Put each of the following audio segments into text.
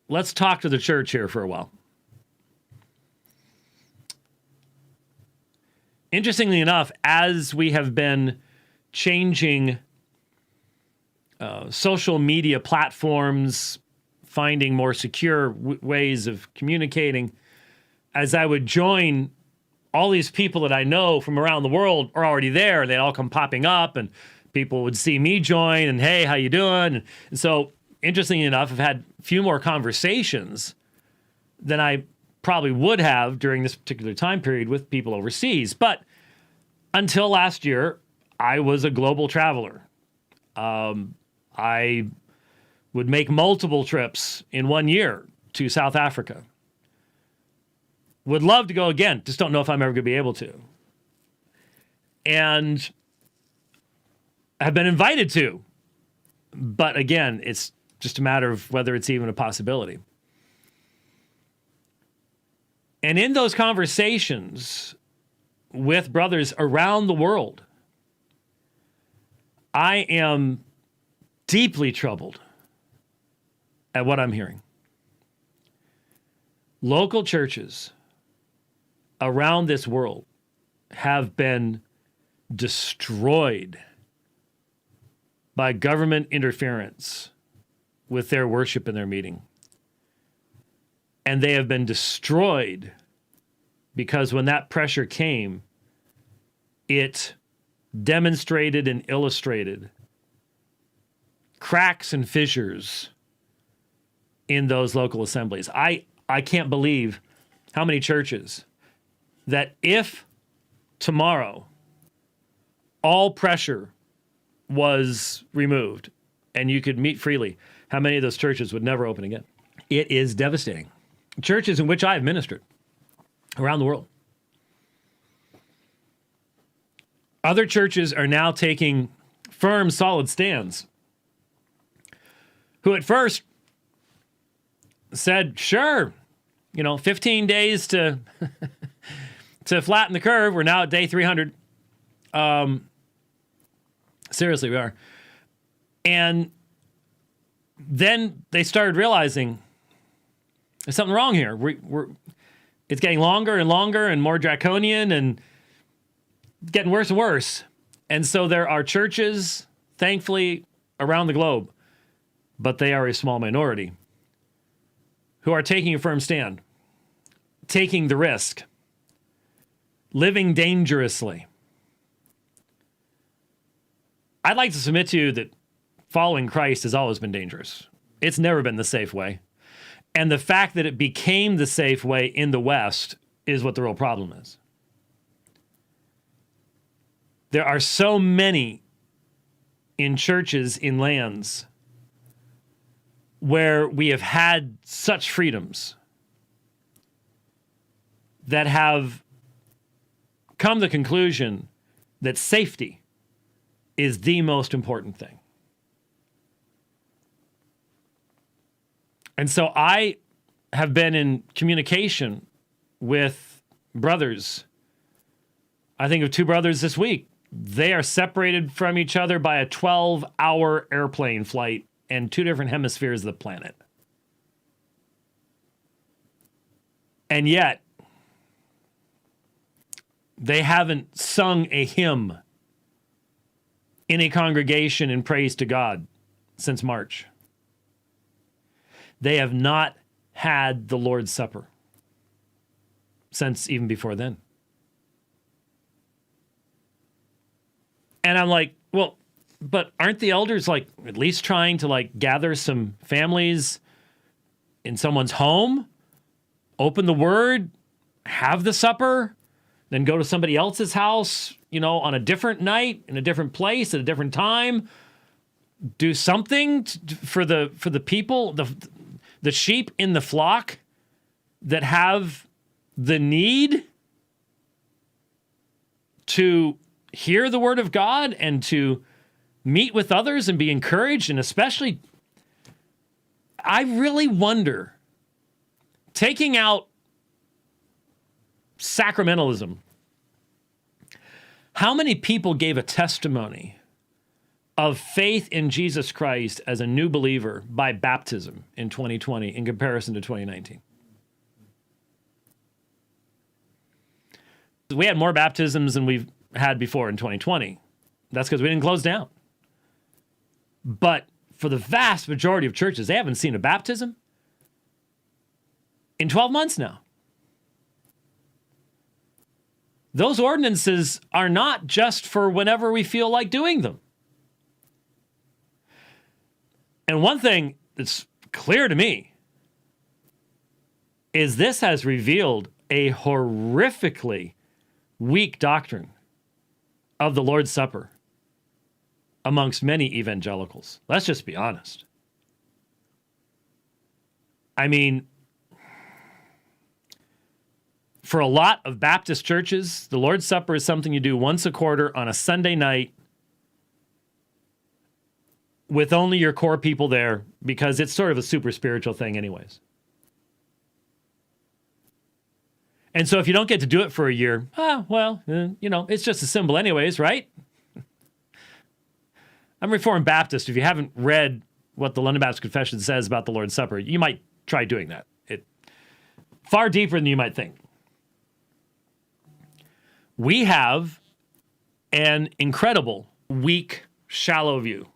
let's talk to the church here for a while. Interestingly enough, as we have been changing social media platforms, finding more secure ways of communicating, as I would join, all these people that I know from around the world are already there. They'd all come popping up, and people would see me join, and hey, how you doing? And so, interestingly enough, I've had a few more conversations than I probably would have during this particular time period with people overseas. But until last year, I was a global traveler. I would make multiple trips in 1 year to South Africa. Would love to go again, just don't know if I'm ever going to be able to. And I've been invited to, but again, it's just a matter of whether it's even a possibility. And in those conversations with brothers around the world, I am deeply troubled at what I'm hearing. Local churches around this world have been destroyed by government interference with their worship and their meeting. And they have been destroyed because when that pressure came, it demonstrated and illustrated cracks and fissures in those local assemblies. I can't believe how many churches that if tomorrow all pressure was removed and you could meet freely, how many of those churches would never open again? It is devastating. Churches in which I have ministered around the world. Other churches are now taking firm, solid stands, who at first said, sure, 15 days to to flatten the curve. We're now at day 300. Seriously, we are. And then they started realizing there's something wrong here. It's getting longer and longer and more draconian and getting worse and worse. And so there are churches, thankfully, around the globe, but they are a small minority, who are taking a firm stand, taking the risk, living dangerously. I'd like to submit to you that following Christ has always been dangerous. It's never been the safe way. And the fact that it became the safe way in the West is what the real problem is. There are so many in churches in lands where we have had such freedoms that have come to the conclusion that safety is the most important thing. And so I have been in communication with brothers. I think of two brothers this week. They are separated from each other by a 12-hour airplane flight and two different hemispheres of the planet. And yet, they haven't sung a hymn in a congregation in praise to God since March. They have not had the Lord's Supper since even before then. And I'm like, well, but aren't the elders at least trying to gather some families in someone's home, open the word, have the supper, then go to somebody else's house, on a different night, in a different place, at a different time, do something for the people, the sheep in the flock that have the need to hear the word of God and to meet with others and be encouraged. And especially, I really wonder, taking out sacramentalism, how many people gave a testimony of faith in Jesus Christ as a new believer by baptism in 2020 in comparison to 2019. We had more baptisms than we've had before in 2020. That's because we didn't close down. But for the vast majority of churches, they haven't seen a baptism in 12 months now. Those ordinances are not just for whenever we feel like doing them. And one thing that's clear to me is this has revealed a horrifically weak doctrine of the Lord's Supper amongst many evangelicals. Let's just be honest. I mean, for a lot of Baptist churches, the Lord's Supper is something you do once a quarter on a Sunday night with only your core people there because it's sort of a super spiritual thing anyways. And so if you don't get to do it for a year, it's just a symbol anyways, right? I'm Reformed Baptist. If you haven't read what the London Baptist Confession says about the Lord's Supper, you might try doing that. It's far deeper than you might think. We have an incredible, weak, shallow view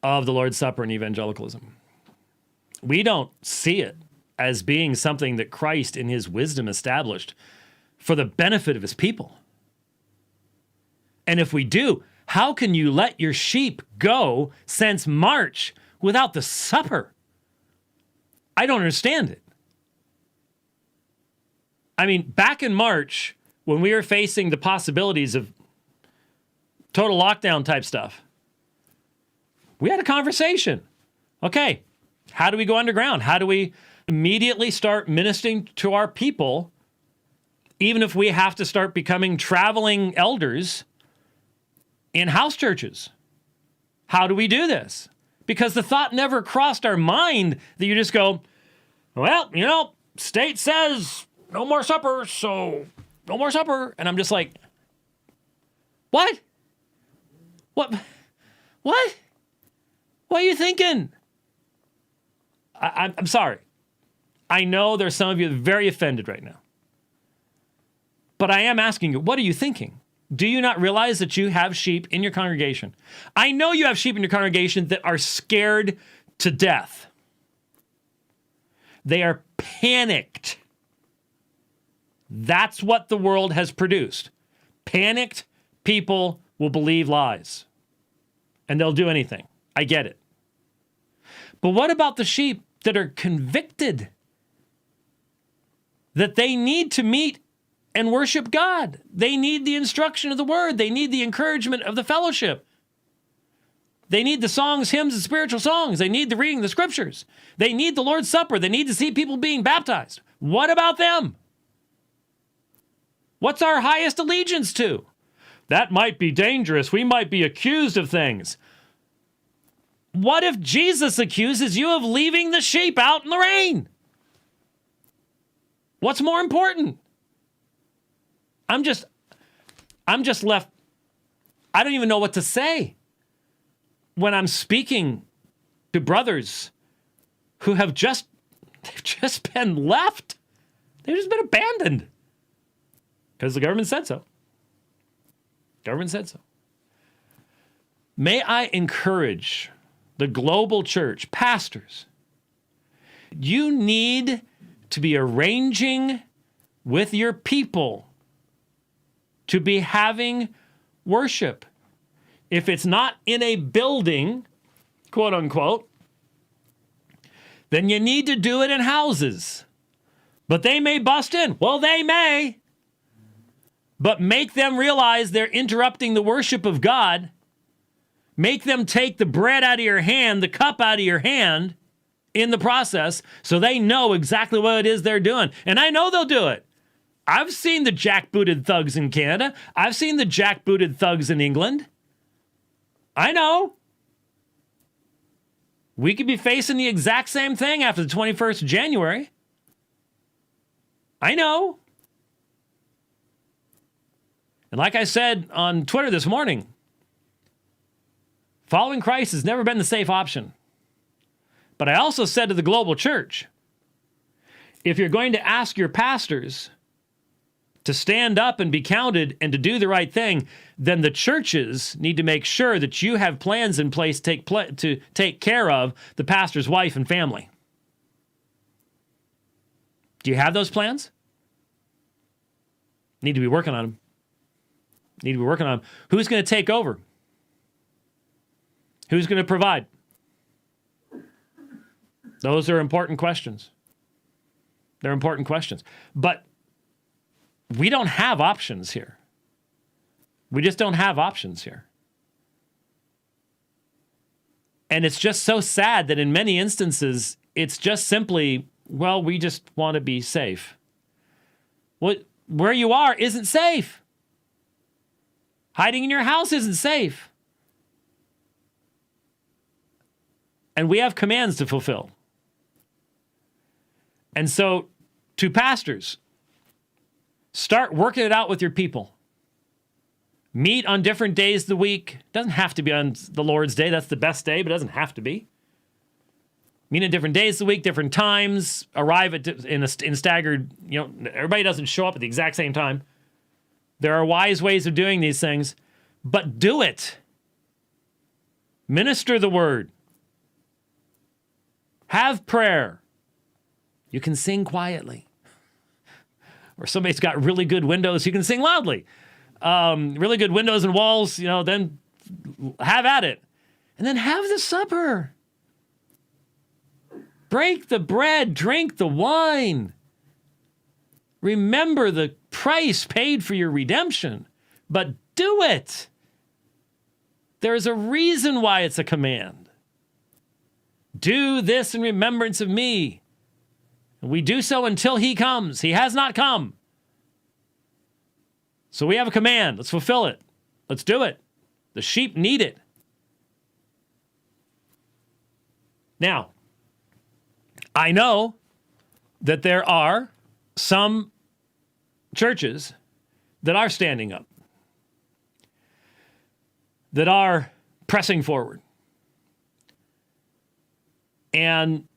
of the Lord's Supper in evangelicalism. We don't see it as being something that Christ in his wisdom established for the benefit of his people. And if we do, how can you let your sheep go since March without the supper? I don't understand it. I mean, back in March, when we were facing the possibilities of total lockdown type stuff, we had a conversation. Okay, how do we go underground? How do we immediately start ministering to our people, even if we have to start becoming traveling elders in house churches? How do we do this? Because the thought never crossed our mind that you just go, well, state says no more supper, so no more supper. And I'm just like, what? What? What are you thinking? I'm sorry. I know there's some of you very offended right now. But I am asking you, what are you thinking? Do you not realize that you have sheep in your congregation? I know you have sheep in your congregation that are scared to death. They are panicked. That's what the world has produced. Panicked people will believe lies. And they'll do anything. I get it. But what about the sheep that are convicted that they need to meet and worship God? They need the instruction of the word. They need the encouragement of the fellowship. They need the songs, hymns, and spiritual songs. They need the reading of the scriptures. They need the Lord's Supper. They need to see people being baptized. What about them? What's our highest allegiance to? That might be dangerous. We might be accused of things. What if Jesus accuses you of leaving the sheep out in the rain? What's more important? I'm just left. I don't even know what to say when I'm speaking to brothers who have just been left. They've just been abandoned because the government said so. Government said so. May I encourage the global church, pastors, you need to be arranging with your people to be having worship. If it's not in a building, quote unquote, then you need to do it in houses. But they may bust in. Well, they may. But make them realize they're interrupting the worship of God. Make them take the bread out of your hand, the cup out of your hand in the process so they know exactly what it is they're doing. And I know they'll do it. I've seen the jackbooted thugs in Canada. I've seen the jackbooted thugs in England. I know. We could be facing the exact same thing after the 21st of January. I know. And like I said on Twitter this morning, Following Christ has never been the safe option. But I also said to the global church, if you're going to ask your pastors to stand up and be counted and to do the right thing, then the churches need to make sure that you have plans in place to take care of the pastor's wife and family. Do you have those plans? Need to be working on them. Need to be working on them. Who's going to take over? Who's going to provide? Those are important questions. They're important questions. But we don't have options here. We just don't have options here. And it's just so sad that in many instances, it's just simply, well, we just want to be safe. Where you are isn't safe. Hiding in your house isn't safe. And we have commands to fulfill. And so, to pastors, start working it out with your people. Meet on different days of the week. Doesn't have to be on the Lord's Day. That's the best day, but it doesn't have to be. Meet on different days of the week, different times. Arrive in staggered, everybody doesn't show up at the exact same time. There are wise ways of doing these things, but do it. Minister the word. Have prayer. You can sing quietly. Or somebody's got really good windows, you can sing loudly. Really good windows and walls, then have at it. And then have the supper. Break the bread, drink the wine. Remember the price paid for your redemption, but do it. There's a reason why it's a command. Do this in remembrance of me. And we do so until he comes. He has not come. So we have a command. Let's fulfill it. Let's do it. The sheep need it. Now, I know that there are some churches that are standing up, that are pressing forward. And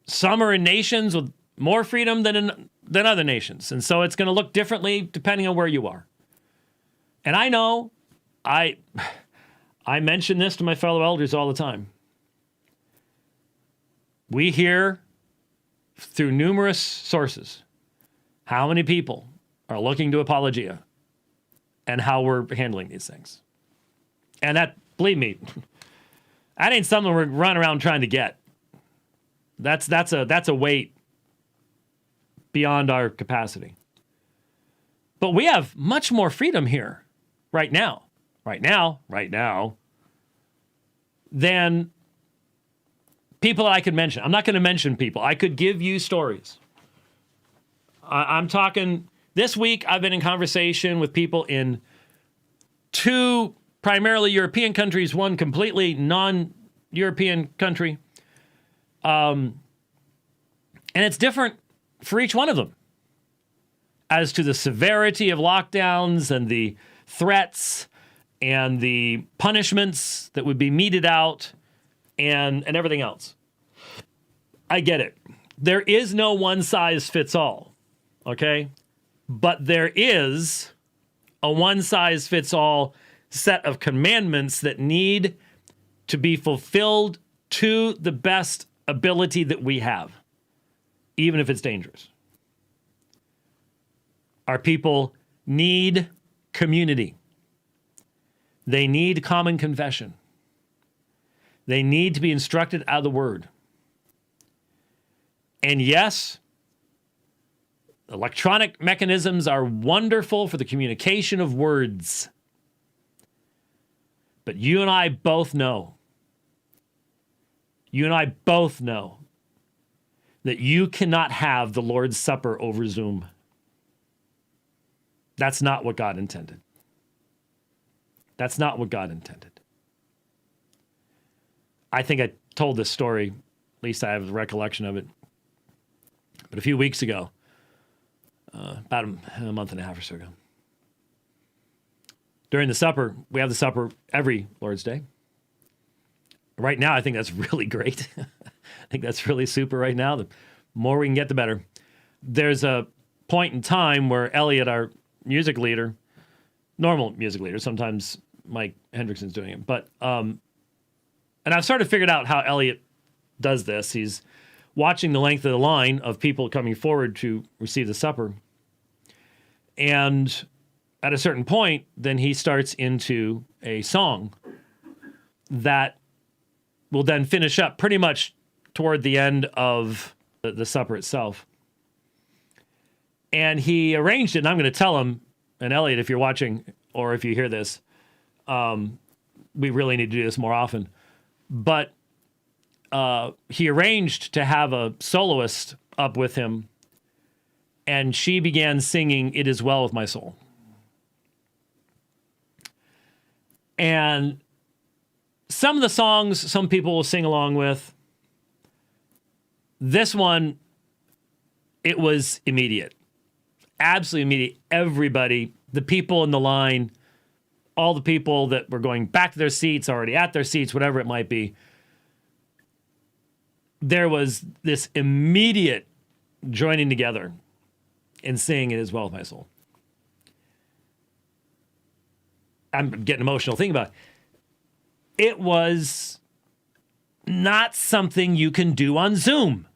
some are in nations with more freedom than other nations. And so it's going to look differently depending on where you are. And I know, I mention this to my fellow elders all the time. We hear through numerous sources how many people are looking to Apologia and how we're handling these things. And that, believe me, that ain't something we're running around trying to get. That's a weight beyond our capacity. But we have much more freedom here right now, than people that I could mention. I'm not going to mention people. I could give you stories. I'm talking, this week I've been in conversation with people in 2 primarily European countries, 1 completely non-European country. And it's different for each one of them as to the severity of lockdowns and the threats and the punishments that would be meted out and everything else. I get it. There is no one size fits all, okay? But there is a one size fits all set of commandments that need to be fulfilled to the best ability that we have, even if it's dangerous. Our people need community. They need common confession. They need to be instructed out of the word. And yes, electronic mechanisms are wonderful for the communication of words. But you and I both know that you cannot have the Lord's Supper over Zoom. That's not what God intended. That's not what God intended. I think I told this story, at least I have a recollection of it. But a few weeks ago, about a month and a half or so ago, during the supper, we have the supper every Lord's Day. Right now, I think that's really great. I think that's really super right now. The more we can get, the better. There's a point in time where Elliot, our music leader, normal music leader, sometimes Mike Hendrickson's doing it, but, and I've sort of figured out how Elliot does this. He's watching the length of the line of people coming forward to receive the supper. And at a certain point, then he starts into a song that will then finish up pretty much toward the end of the supper itself. And he arranged it, and I'm going to tell him, and Elliot, if you're watching or if you hear this, we really need to do this more often. But he arranged to have a soloist up with him, and she began singing "It Is Well With My Soul." And some of the songs, some people will sing along with. This one, it was immediate. Absolutely immediate. Everybody, the people in the line, all the people that were going back to their seats, already at their seats, whatever it might be, there was this immediate joining together and saying "It Is Well With My Soul." I'm getting emotional thinking about it. It was not something you can do on Zoom.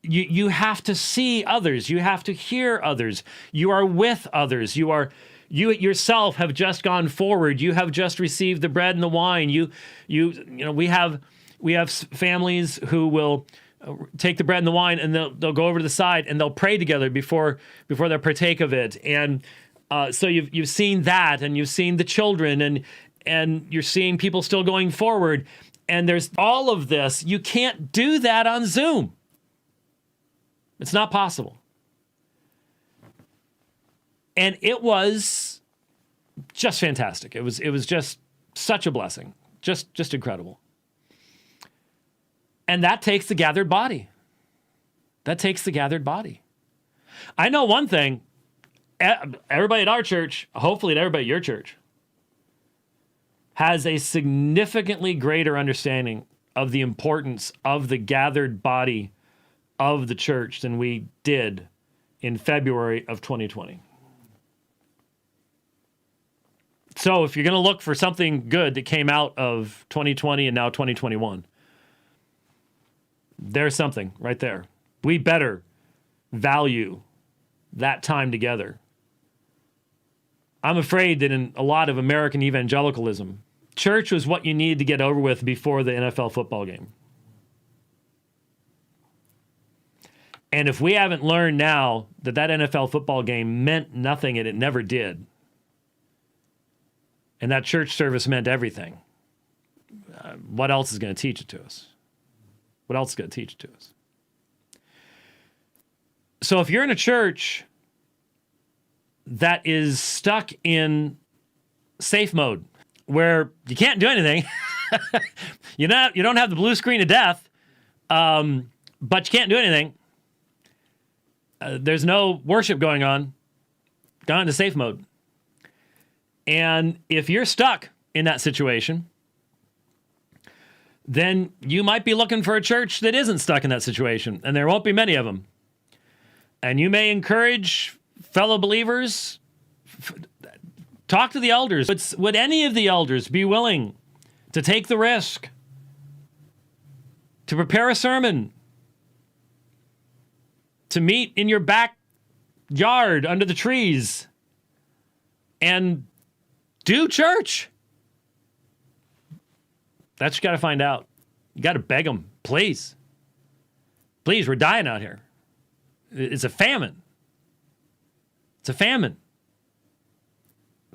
You have to see others. You have to hear others. You are with others. You yourself have just gone forward. You have just received the bread and the wine. We have families who will take the bread and the wine, and they'll go over to the side and they'll pray together before they partake of it. And so you've seen that, and you've seen the children, and you're seeing people still going forward. And there's all of this. You can't do that on Zoom. It's not possible. And it was just fantastic. It was just such a blessing. Just incredible. And that takes the gathered body. That takes the gathered body. I know one thing. Everybody at our church, hopefully everybody at your church, has a significantly greater understanding of the importance of the gathered body of the church than we did in February of 2020. So if you're going to look for something good that came out of 2020 and now 2021, there's something right there. We better value that time together. I'm afraid that in a lot of American evangelicalism, church was what you needed to get over with before the NFL football game. And if we haven't learned now that NFL football game meant nothing, and it never did, and that church service meant everything, what else is going to teach it to us? What else is going to teach it to us? So if you're in a church that is stuck in safe mode, where you can't do anything, you don't have the blue screen of death, but you can't do anything, there's no worship going on, gone into safe mode. And if you're stuck in that situation, then you might be looking for a church that isn't stuck in that situation, and there won't be many of them. And you may encourage fellow believers, talk to the elders. Would any of the elders be willing to take the risk to prepare a sermon, to meet in your backyard under the trees and do church? That's what you got to find out. You got to beg them, please. Please, we're dying out here. It's a famine. It's a famine.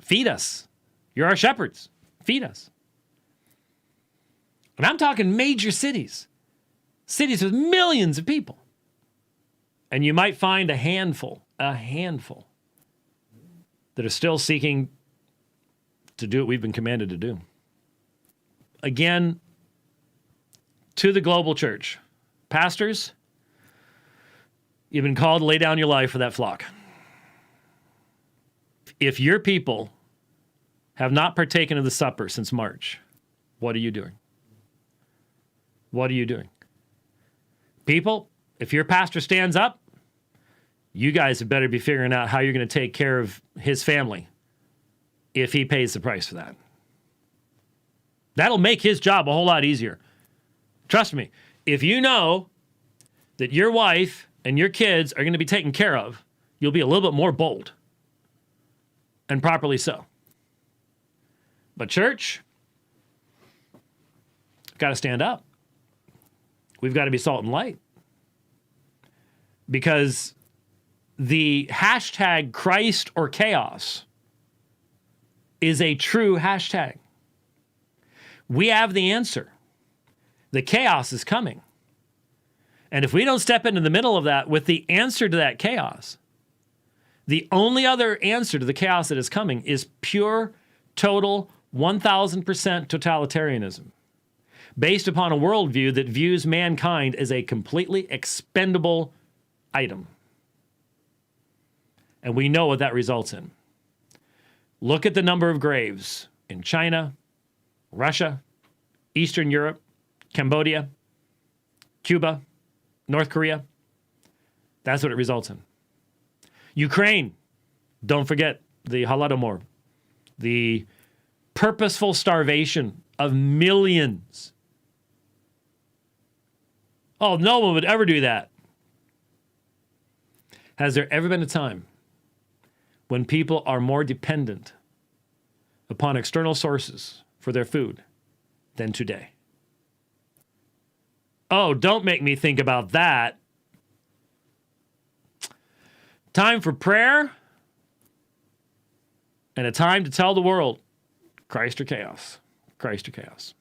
Feed us. You're our shepherds. Feed us. And I'm talking major cities. Cities with millions of people. And you might find a handful that are still seeking to do what we've been commanded to do. Again, to the global church, pastors, you've been called to lay down your life for that flock. If your people have not partaken of the supper since March. What are you doing? What are you doing? People, if your pastor stands up, you guys had better be figuring out how you're going to take care of his family if he pays the price for that. That'll make his job a whole lot easier. Trust me, if you know that your wife and your kids are going to be taken care of, you'll be a little bit more bold. And properly so. But church, got to stand up. We've got to be salt and light. Because the hashtag Christ or chaos is a true hashtag. We have the answer. The chaos is coming. And if we don't step into the middle of that with the answer to that chaos, the only other answer to the chaos that is coming is pure, total, 1,000% totalitarianism, based upon a worldview that views mankind as a completely expendable item. And we know what that results in. Look at the number of graves in China, Russia, Eastern Europe, Cambodia, Cuba, North Korea. That's what it results in. Ukraine, don't forget the Holodomor, the purposeful starvation of millions. Oh, no one would ever do that. Has there ever been a time when people are more dependent upon external sources for their food than today? Oh, don't make me think about that. Time for prayer and a time to tell the world, Christ or chaos. Christ or chaos.